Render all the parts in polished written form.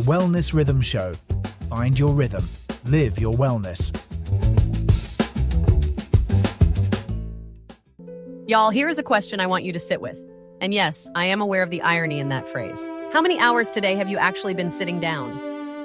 Wellness Rhythm Show. Find your rhythm. Live your wellness. Y'all, here is a question I want you to sit with. And yes, I am aware of the irony in that phrase. How many hours today have you actually been sitting down?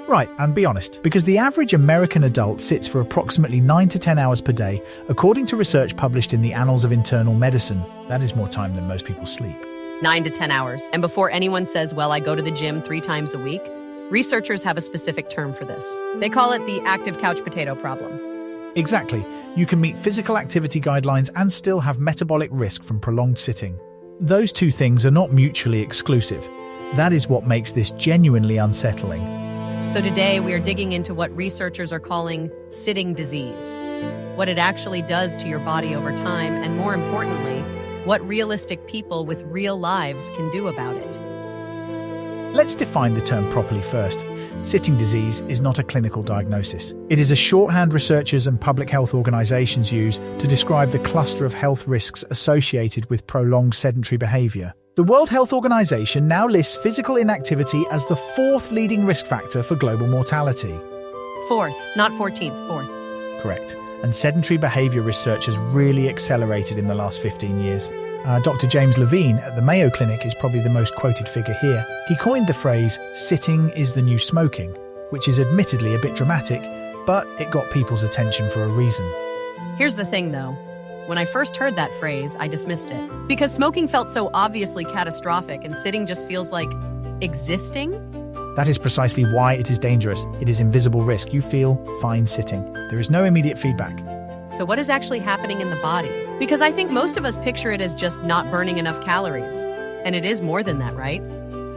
Right, and be honest, because the average American adult sits for approximately 9 to 10 hours per day, according to research published in the Annals of Internal Medicine. That is more time than most people sleep. 9 to 10 hours. And before anyone says, well, I go to the gym 3 times a week, researchers have a specific term for this. They call it the active couch potato problem. Exactly. You can meet physical activity guidelines and still have metabolic risk from prolonged sitting. Those two things are not mutually exclusive. That is what makes this genuinely unsettling. So today we are digging into what researchers are calling sitting disease, what it actually does to your body over time, and more importantly, what realistic people with real lives can do about it. Let's define the term properly first. Sitting disease is not a clinical diagnosis. It is a shorthand researchers and public health organizations use to describe the cluster of health risks associated with prolonged sedentary behavior. The World Health Organization now lists physical inactivity as the 4th leading risk factor for global mortality. 4th, not 14th, 4th. Correct. And sedentary behavior research has really accelerated in the last 15 years. Dr. James Levine at the Mayo Clinic is probably the most quoted figure here. He coined the phrase, "sitting is the new smoking," which is admittedly a bit dramatic, but it got people's attention for a reason. Here's the thing, though. When I first heard that phrase, I dismissed it. Because smoking felt so obviously catastrophic and sitting just feels like existing. That is precisely why it is dangerous. It is invisible risk. You feel fine sitting. There is no immediate feedback. So what is actually happening in the body? Because I think most of us picture it as just not burning enough calories. And it is more than that, right?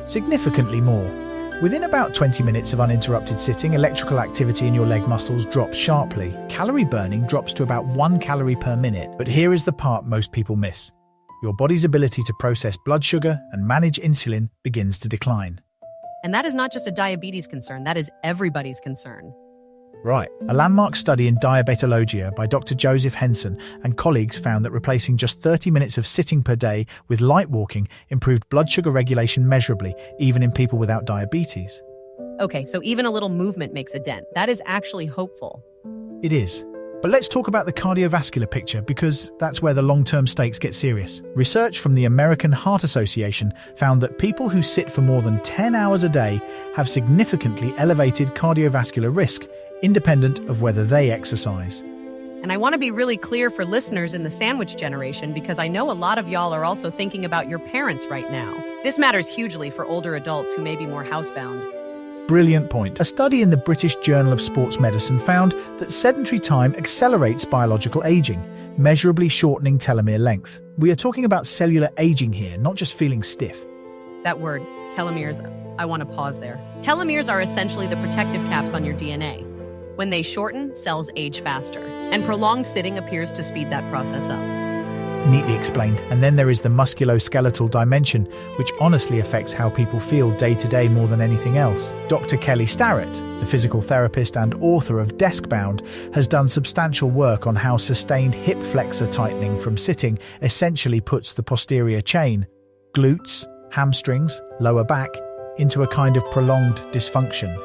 Significantly more. Within about 20 minutes of uninterrupted sitting, electrical activity in your leg muscles drops sharply. Calorie burning drops to about 1 calorie per minute. But here is the part most people miss. Your body's ability to process blood sugar and manage insulin begins to decline. And that is not just a diabetes concern, that is everybody's concern. Right. A landmark study in diabetologia by Dr. Joseph Henson and colleagues found that replacing just 30 minutes of sitting per day with light walking improved blood sugar regulation measurably, even in people without diabetes. Okay, so even a little movement makes a dent. That is actually hopeful. It is. But let's talk about the cardiovascular picture, because that's where the long-term stakes get serious. Research from the American Heart Association found that people who sit for more than 10 hours a day have significantly elevated cardiovascular risk, independent of whether they exercise. And I want to be really clear for listeners in the sandwich generation, because I know a lot of y'all are also thinking about your parents right now. This matters hugely for older adults who may be more housebound. Brilliant point. A study in the British Journal of Sports Medicine found that sedentary time accelerates biological aging, measurably shortening telomere length. We are talking about cellular aging here, not just feeling stiff. That word, telomeres, I want to pause there. Telomeres are essentially the protective caps on your DNA. When they shorten, cells age faster, and prolonged sitting appears to speed that process up. Neatly explained. And then there is the musculoskeletal dimension, which honestly affects how people feel day to day more than anything else. Dr. Kelly Starrett, the physical therapist and author of Desk-Bound, has done substantial work on how sustained hip flexor tightening from sitting essentially puts the posterior chain, glutes, hamstrings, lower back, into a kind of prolonged dysfunction.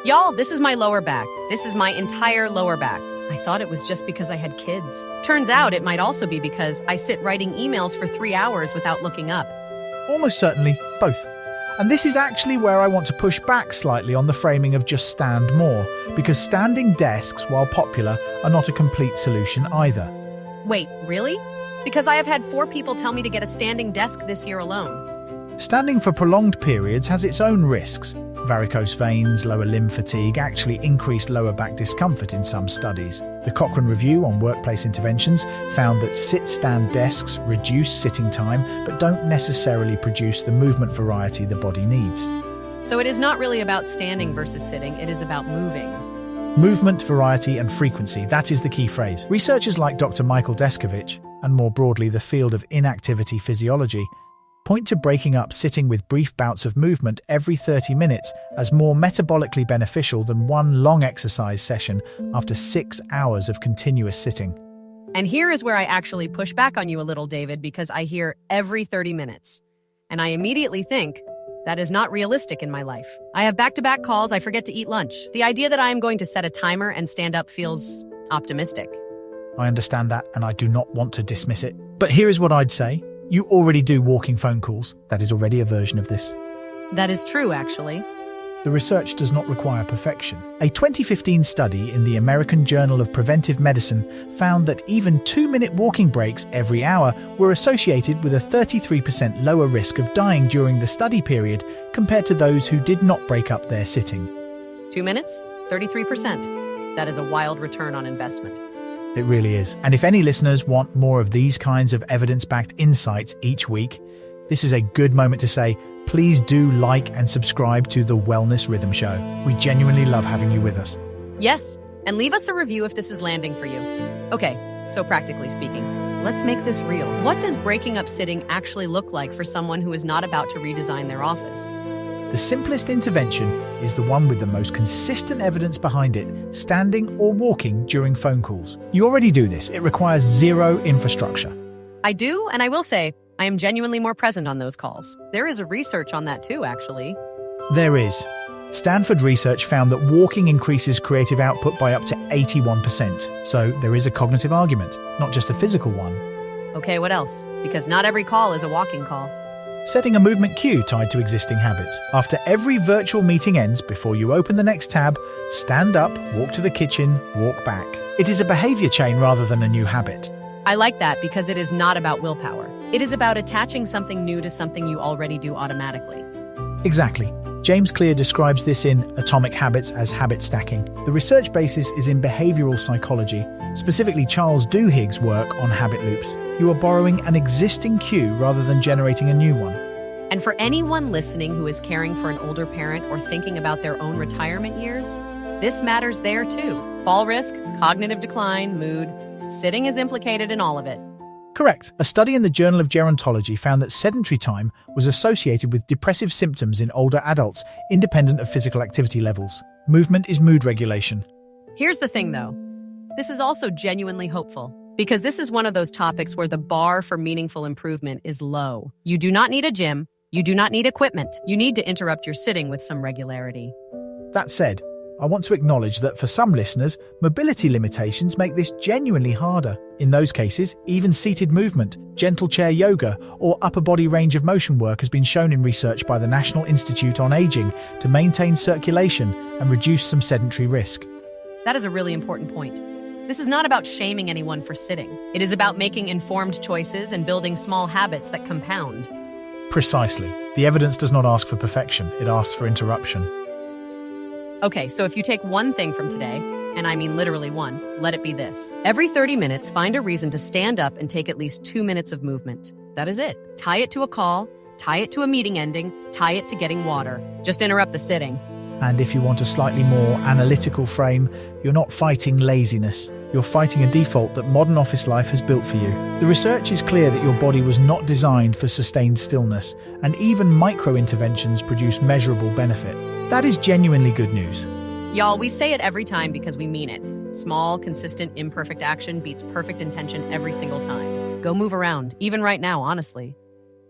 Y'all, this is my lower back. This is my entire lower back. I thought it was just because I had kids. Turns out it might also be because I sit writing emails for 3 hours without looking up. Almost certainly both. And this is actually where I want to push back slightly on the framing of just stand more, because standing desks, while popular, are not a complete solution either. Wait, really? Because I have had 4 people tell me to get a standing desk this year alone. Standing for prolonged periods has its own risks. Varicose veins, lower limb fatigue, actually increased lower back discomfort in some studies. The Cochrane Review on Workplace Interventions found that sit-stand desks reduce sitting time but don't necessarily produce the movement variety the body needs. So it is not really about standing versus sitting, it is about moving. Movement, variety, and frequency, that is the key phrase. Researchers like Dr. Michael Deskovich, and more broadly the field of inactivity physiology, point to breaking up sitting with brief bouts of movement every 30 minutes as more metabolically beneficial than one long exercise session after 6 hours of continuous sitting. And here is where I actually push back on you a little, David, because I hear every 30 minutes. And I immediately think That is not realistic in my life. I have back-to-back calls, I forget to eat lunch. The idea that I am going to set a timer and stand up feels optimistic. I understand that, and I do not want to dismiss it. But here is what I'd say. You already do walking phone calls. That is already a version of this. That is true, actually. The research does not require perfection. A 2015 study in the American Journal of Preventive Medicine found that even 2-minute walking breaks every hour were associated with a 33% lower risk of dying during the study period compared to those who did not break up their sitting. 2 minutes? 33%. That is a wild return on investment. It really is. And if any listeners want more of these kinds of evidence-backed insights each week, this is a good moment to say, please do like and subscribe to The Wellness Rhythm Show. We genuinely love having you with us. Yes, and leave us a review if this is landing for you. Okay, so practically speaking, let's make this real. What does breaking up sitting actually look like for someone who is not about to redesign their office? The simplest intervention is the one with the most consistent evidence behind it, standing or walking during phone calls. You already do this. It requires zero infrastructure. I do, and I will say, I am genuinely more present on those calls. There is research on that too, actually. There is. Stanford research found that walking increases creative output by up to 81%. So there is a cognitive argument, not just a physical one. Okay, what else? Because not every call is a walking call. Setting a movement cue tied to existing habits. After every virtual meeting ends, before you open the next tab, stand up, walk to the kitchen, walk back. It is a behavior chain rather than a new habit. I like that because it is not about willpower. It is about attaching something new to something you already do automatically. Exactly. James Clear describes this in Atomic Habits as habit stacking. The research basis is in behavioral psychology, specifically Charles Duhigg's work on habit loops. You are borrowing an existing cue rather than generating a new one. And for anyone listening who is caring for an older parent or thinking about their own retirement years, this matters there too. Fall risk, cognitive decline, mood, sitting is implicated in all of it. Correct. A study in the Journal of Gerontology found that sedentary time was associated with depressive symptoms in older adults, independent of physical activity levels. Movement is mood regulation. Here's the thing, though. This is also genuinely hopeful, because this is one of those topics where the bar for meaningful improvement is low. You do not need a gym. You do not need equipment. You need to interrupt your sitting with some regularity. That said, I want to acknowledge that for some listeners, mobility limitations make this genuinely harder. In those cases, even seated movement, gentle chair yoga, or upper body range of motion work has been shown in research by the National Institute on Aging to maintain circulation and reduce some sedentary risk. That is a really important point. This is not about shaming anyone for sitting. It is about making informed choices and building small habits that compound. Precisely. The evidence does not ask for perfection, it asks for interruption. Okay, so if you take one thing from today, and I mean literally one, let it be this. Every 30 minutes, find a reason to stand up and take at least 2 minutes of movement. That is it. Tie it to a call, tie it to a meeting ending, tie it to getting water. Just interrupt the sitting. And if you want a slightly more analytical frame, you're not fighting laziness. You're fighting a default that modern office life has built for you. The research is clear that your body was not designed for sustained stillness, and even micro-interventions produce measurable benefit. That is genuinely good news. Y'all, we say it every time because we mean it. Small, consistent, imperfect action beats perfect intention every single time. Go move around, even right now, honestly.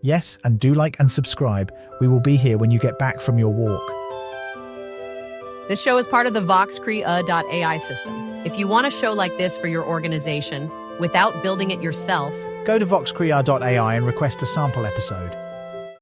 Yes, and do like and subscribe. We will be here when you get back from your walk. This show is part of the VoxCrea.ai system. If you want a show like this for your organization, without building it yourself, go to voxcrea.ai and request a sample episode.